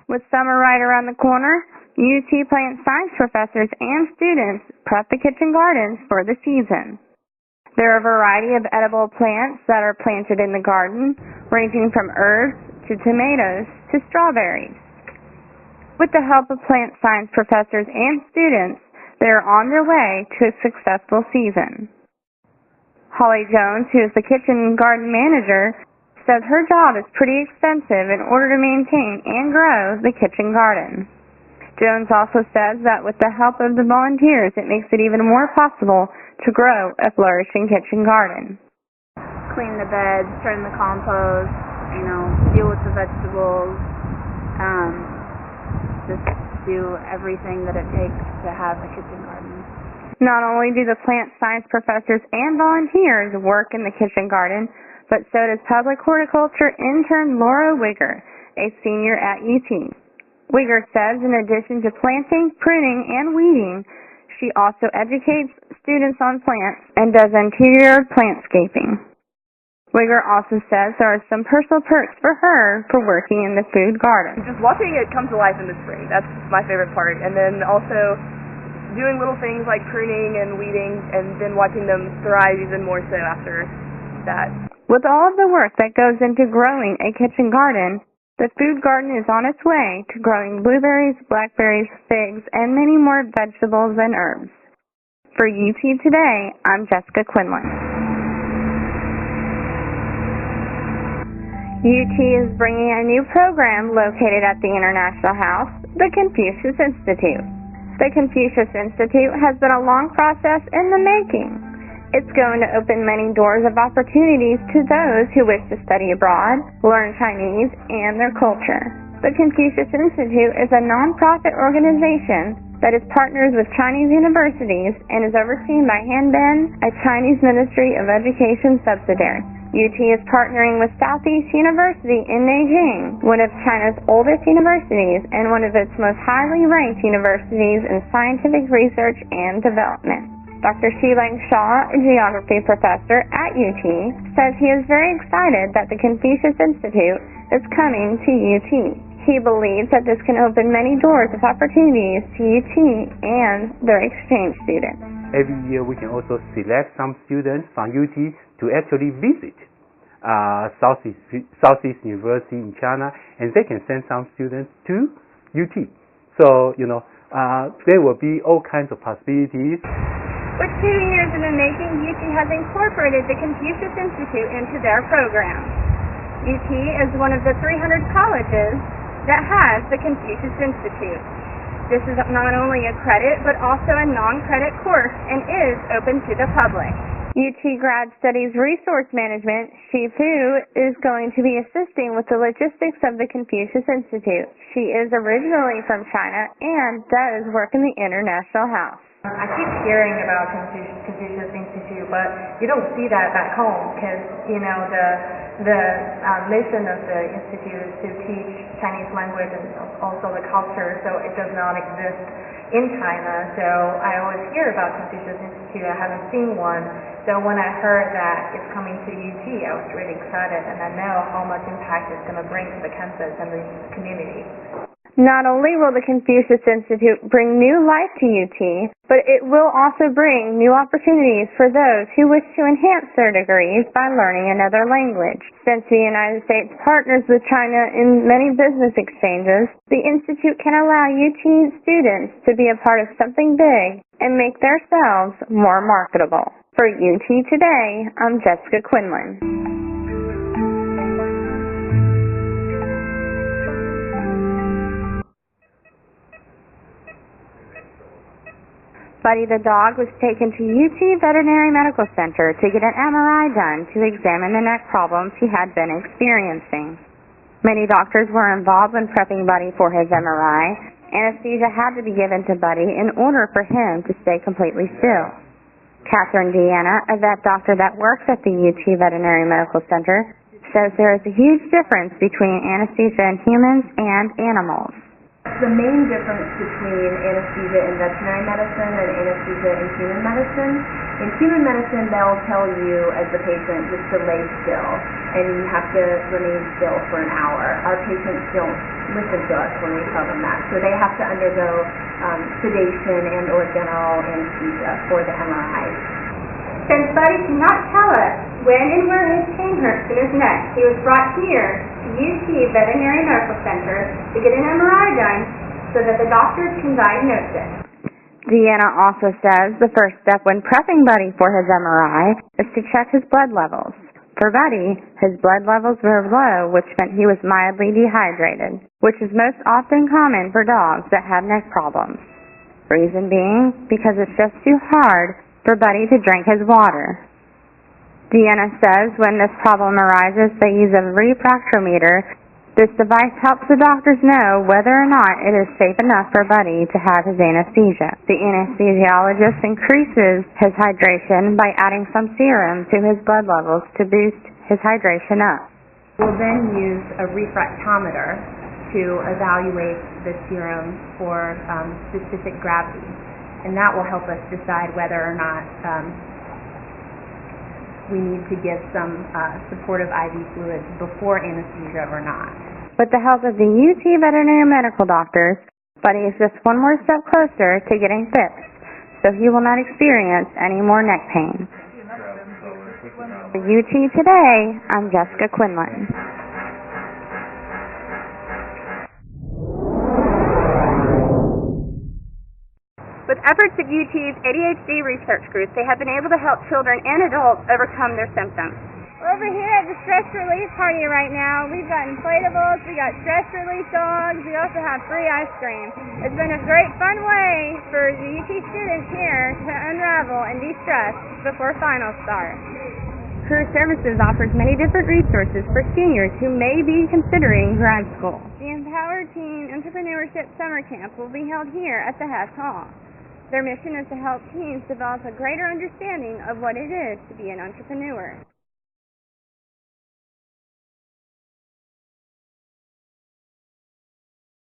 With summer right around the corner, UT plant science professors and students prep the kitchen gardens for the season. There are a variety of edible plants that are planted in the garden, ranging from herbs to tomatoes to strawberries. With the help of plant science professors and students, they are on their way to a successful season. Holly Jones, who is the kitchen garden manager, says her job is pretty extensive in order to maintain and grow the kitchen garden. Jones also says that with the help of the volunteers, it makes it even more possible to grow a flourishing kitchen garden. Clean the beds, turn the compost, deal with the vegetables, just do everything that it takes to have a kitchen garden. Not only do the plant science professors and volunteers work in the kitchen garden, but so does public horticulture intern Laura Wigger, a senior at UT. Wigger says in addition to planting, pruning, and weeding, she also educates students on plants and does interior plantscaping. Wigger also says there are some personal perks for her for working in the food garden. Just watching it come to life in the spring, that's my favorite part. And then also doing little things like pruning and weeding and then watching them thrive even more so after that. With all of the work that goes into growing a kitchen garden, the food garden is on its way to growing blueberries, blackberries, figs, and many more vegetables and herbs. For UT Today, I'm Jessica Quinlan. UT is bringing a new program located at the International House, the Confucius Institute. The Confucius Institute has been a long process in the making. It's going to open many doors of opportunities to those who wish to study abroad, learn Chinese, and their culture. The Confucius Institute is a non-profit organization that is partners with Chinese universities and is overseen by Hanbin, a Chinese Ministry of Education subsidiary. UT is partnering with Southeast University in Beijing, one of China's oldest universities and one of its most highly ranked universities in scientific research and development. Dr. Shilang Shaw, a geography professor at UT, says he is very excited that the Confucius Institute is coming to UT. He believes that this can open many doors of opportunities to UT and their exchange students. Every year we can also select some students from UT to actually visit Southeast University in China, and they can send some students to UT. So, there will be all kinds of possibilities. With 2 years in the making, UT has incorporated the Confucius Institute into their program. UT is one of the 300 colleges that has the Confucius Institute. This is not only a credit, but also a non-credit course and is open to the public. UT Grad Studies Resource Management, Shi Fu, is going to be assisting with the logistics of the Confucius Institute. She is originally from China and does work in the International House. I keep hearing about Confucius Institute, but you don't see that back home because, the mission of the Institute is to teach Chinese language and also the culture, so it does not exist in China. So I always hear about Confucius Institute. I haven't seen one. So when I heard that it's coming to UT, I was really excited, and I know how much impact it's going to bring to the campus and the community. Not only will the Confucius Institute bring new life to UT, but it will also bring new opportunities for those who wish to enhance their degrees by learning another language. Since the United States partners with China in many business exchanges, the Institute can allow UT students to be a part of something big and make themselves more marketable. For UT Today, I'm Jessica Quinlan. Buddy the dog was taken to UT Veterinary Medical Center to get an MRI done to examine the neck problems he had been experiencing. Many doctors were involved when prepping Buddy for his MRI. Anesthesia had to be given to Buddy in order for him to stay completely still. Catherine Deanna, a vet doctor that works at the UT Veterinary Medical Center, says there is a huge difference between anesthesia in humans and animals. the main difference between anesthesia in veterinary medicine and anesthesia in human medicine. In human medicine, they'll tell you as the patient just to lay still, and you have to remain still for an hour. Our patients don't listen to us when we tell them that, so they have to undergo sedation and or general anesthesia for the MRIs. Since Buddy cannot tell us when and where his pain hurts in his neck, he was brought here to UT Veterinary Medical Center to get an MRI done so that the doctors can diagnose it. Deanna also says the first step when prepping Buddy for his MRI is to check his blood levels. For Buddy, his blood levels were low, which meant he was mildly dehydrated, which is most often common for dogs that have neck problems. Reason being, because it's just too hard for Buddy to drink his water. Deanna says when this problem arises, they use a refractometer. This device helps the doctors know whether or not it is safe enough for Buddy to have his anesthesia. The anesthesiologist increases his hydration by adding some serum to his blood levels to boost his hydration up. We'll then use a refractometer to evaluate the serum for specific gravity, and that will help us decide whether or not we need to give some supportive IV fluids before anesthesia or not. With the help of the UT veterinary medical doctors, Buddy is just one more step closer to getting fixed, so he will not experience any more neck pain. For UT Today, I'm Jessica Quinlan. With efforts of UT's ADHD research group, they have been able to help children and adults overcome their symptoms. We're over here at the stress relief party right now. We've got inflatables, we got stress relief dogs, we also have free ice cream. It's been a great fun way for the UT students here to unravel and de-stress before finals start. Career Services offers many different resources for seniors who may be considering grad school. The Empower Teen Entrepreneurship Summer Camp will be held here at the Hess Hall. Their mission is to help teens develop a greater understanding of what it is to be an entrepreneur.